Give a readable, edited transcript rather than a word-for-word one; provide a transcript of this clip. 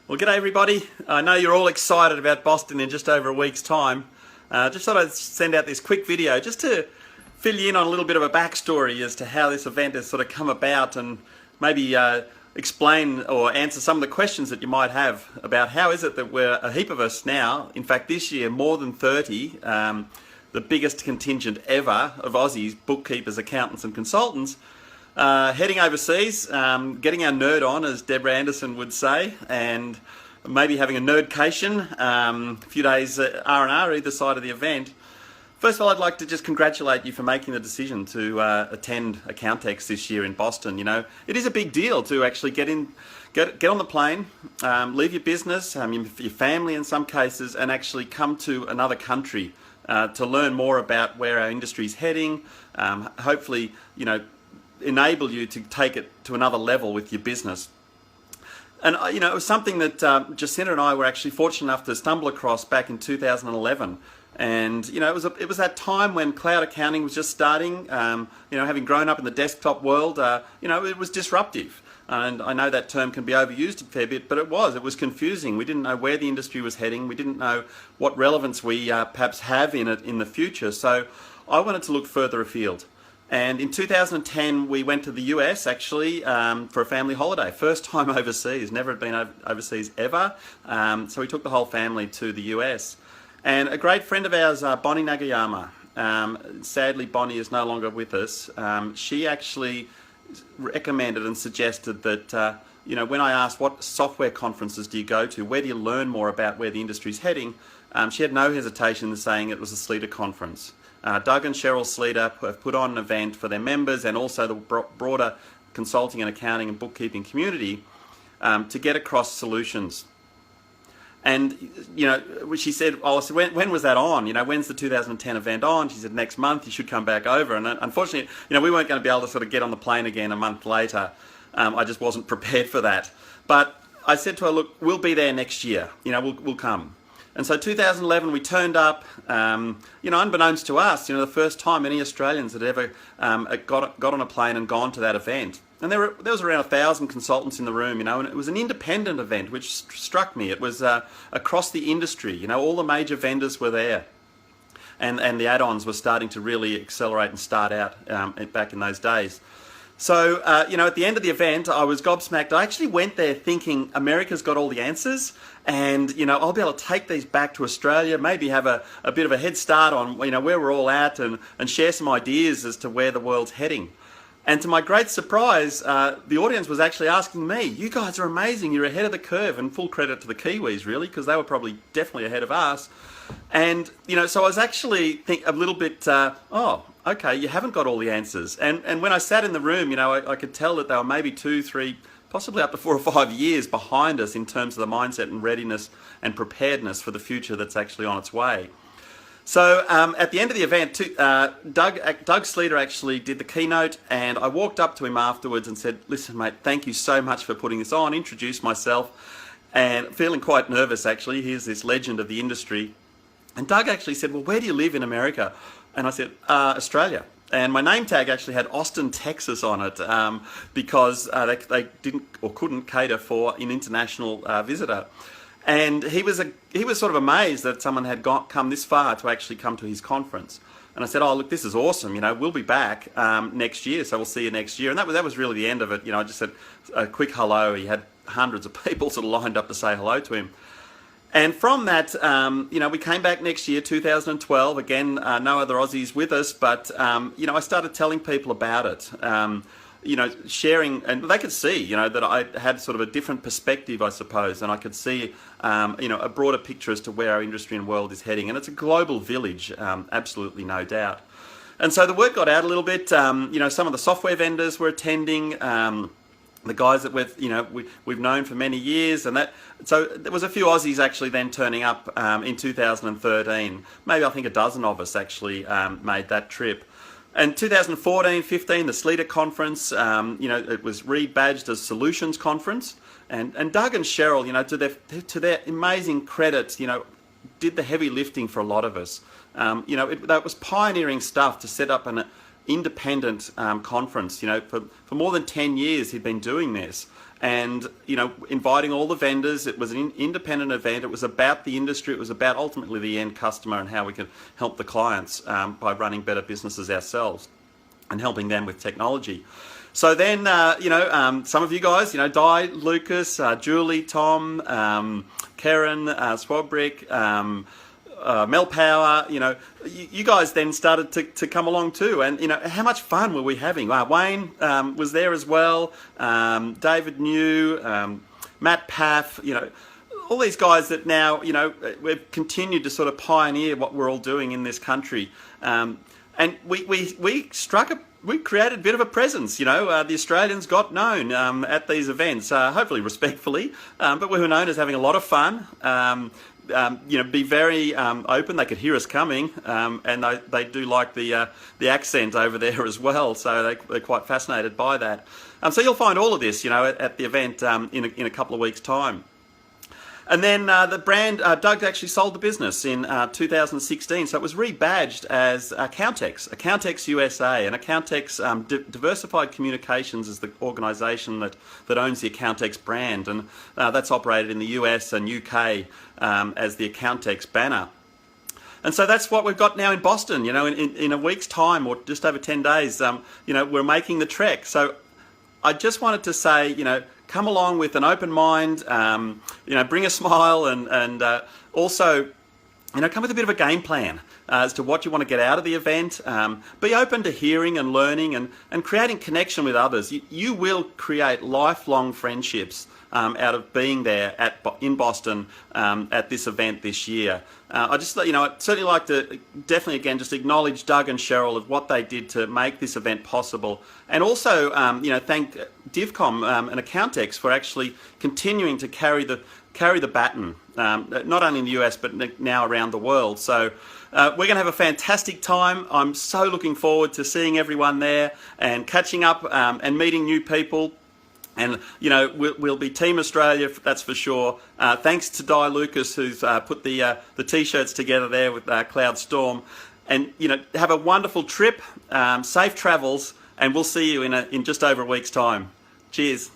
Well, g'day everybody. I know you're all excited about Boston in just over a week's time. Just thought I'd send out this quick video just to fill you in on a little bit of a backstory as to how this event has sort of come about, and maybe explain or answer some of the questions that you might have about how is it that we're a heap of us now, in fact this year more than 30, the biggest contingent ever of Aussies, bookkeepers, accountants and consultants, heading overseas, getting our nerd on, as Deborah Anderson would say, and maybe having a nerdcation, a few days R&R either side of the event. First of all, I'd like to just congratulate you for making the decision to attend Accountex this year in Boston. You know, it is a big deal to actually get on the plane, leave your business, your family in some cases, and actually come to another country to learn more about where our industry is heading. Hopefully, you know, enable you to take it to another level with your business. And you know, it was something that Jacinta and I were actually fortunate enough to stumble across back in 2011. And you know, it was that time when cloud accounting was just starting. You know, having grown up in the desktop world, you know, it was disruptive. And I know that term can be overused a fair bit, but it was confusing. We didn't know where the industry was heading. We didn't know what relevance we perhaps have in it in the future. So I wanted to look further afield. And in 2010, we went to the US actually for a family holiday. First time overseas, never had been overseas ever. So we took the whole family to the US. And a great friend of ours, Bonnie Nagayama, sadly Bonnie is no longer with us, she actually recommended and suggested that, you know, when I asked what software conferences do you go to, where do you learn more about where the industry's heading, she had no hesitation in saying it was a Sleater conference. Doug and Cheryl Sleater have put on an event for their members and also the broader consulting and accounting and bookkeeping community to get across solutions. And, you know, she said, oh, so when was that on? You know, when's the 2010 event on? She said, next month, you should come back over. And unfortunately, you know, we weren't going to be able to sort of get on the plane again a month later. I just wasn't prepared for that. But I said to her, look, we'll be there next year. You know, we'll come. And so 2011, we turned up, you know, unbeknownst to us, you know, the first time any Australians had ever got on a plane and gone to that event. And there was around 1,000 consultants in the room, you know, and it was an independent event, which struck me. It was across the industry, you know, all the major vendors were there. And the add-ons were starting to really accelerate and start out back in those days. So, you know, at the end of the event, I was gobsmacked. I actually went there thinking America's got all the answers and, you know, I'll be able to take these back to Australia, maybe have a bit of a head start on, you know, where we're all at and share some ideas as to where the world's heading. And to my great surprise, the audience was actually asking me, you guys are amazing, you're ahead of the curve, and full credit to the Kiwis, really, because they were probably definitely ahead of us. And, you know, so I was actually a little bit, oh, okay, you haven't got all the answers. And when I sat in the room, you know, I could tell that they were maybe 2, 3, possibly up to 4 or 5 years behind us in terms of the mindset and readiness and preparedness for the future that's actually on its way. So at the end of the event, Doug Sleater actually did the keynote, and I walked up to him afterwards and said, listen mate, thank you so much for putting this on, introduced myself, and feeling quite nervous actually. Here's this legend of the industry. And Doug actually said, well, where do you live in America? And I said, Australia. And my name tag actually had Austin, Texas on it because they didn't or couldn't cater for an international visitor. And he was sort of amazed that someone had come this far to actually come to his conference. And I said, oh, look, this is awesome. You know, we'll be back next year, so we'll see you next year. And that was really the end of it. You know, I just said a quick hello. He had hundreds of people sort of lined up to say hello to him. And from that, you know, we came back next year, 2012. Again, no other Aussies with us, but, you know, I started telling people about it. You know, sharing, and they could see, you know, that I had sort of a different perspective, I suppose, and I could see, you know, a broader picture as to where our industry and world is heading. And it's a global village, absolutely no doubt. And so the word got out a little bit. You know, some of the software vendors were attending, the guys that we've known for many years, and that. So there was a few Aussies actually then turning up in 2013. Maybe I think a dozen of us actually made that trip. And 2014, 15, the Sleater conference, you know, it was rebadged as Solutions Conference. And Doug and Cheryl, you know, to their amazing credit, you know, did the heavy lifting for a lot of us. You know, that was pioneering stuff to set up an independent conference. You know, for more than 10 years he'd been doing this. and inviting all the vendors. It was an independent event. It was about the industry. It was about ultimately the end customer and how we can help the clients by running better businesses ourselves and helping them with technology. So then, some of you guys, Di, Lucas, Julie, Tom, Karen, Swabrick, Mel Power, you guys then started to come along too. And, how much fun were we having? Wayne was there as well, David New, Matt Paff, all these guys that now, we've continued to sort of pioneer what we're all doing in this country. And we created a bit of a presence, the Australians got known at these events, hopefully respectfully, but we were known as having a lot of fun, be very open. They could hear us coming, and they do like the accent over there as well, so they're quite fascinated by that. So you'll find all of this, at the event in a couple of weeks' time. And then the brand, Doug actually sold the business in 2016, so it was rebadged as AccountexUSA, and Accountex Diversified Communications is the organisation that owns the Accountex brand, and that's operated in the US and UK as the Accountex banner. And so that's what we've got now in Boston, in a week's time, or just over 10 days, we're making the trek. So I just wanted to say, come along with an open mind, bring a smile, and also, come with a bit of a game plan as to what you want to get out of the event. Be open to hearing and learning and creating connection with others. You will create lifelong friendships out of being there in Boston at this event this year. I'd certainly like to definitely again just acknowledge Doug and Cheryl of what they did to make this event possible, and also thank DivCom and Accountex for actually continuing to carry the baton, not only in the US but now around the world. So we're going to have a fantastic time. I'm so looking forward to seeing everyone there and catching up and meeting new people. And, we'll be Team Australia, that's for sure. Thanks to Di Lucas, who's put the T-shirts together there with Cloud Storm. And, have a wonderful trip, safe travels, and we'll see you in just over a week's time. Cheers.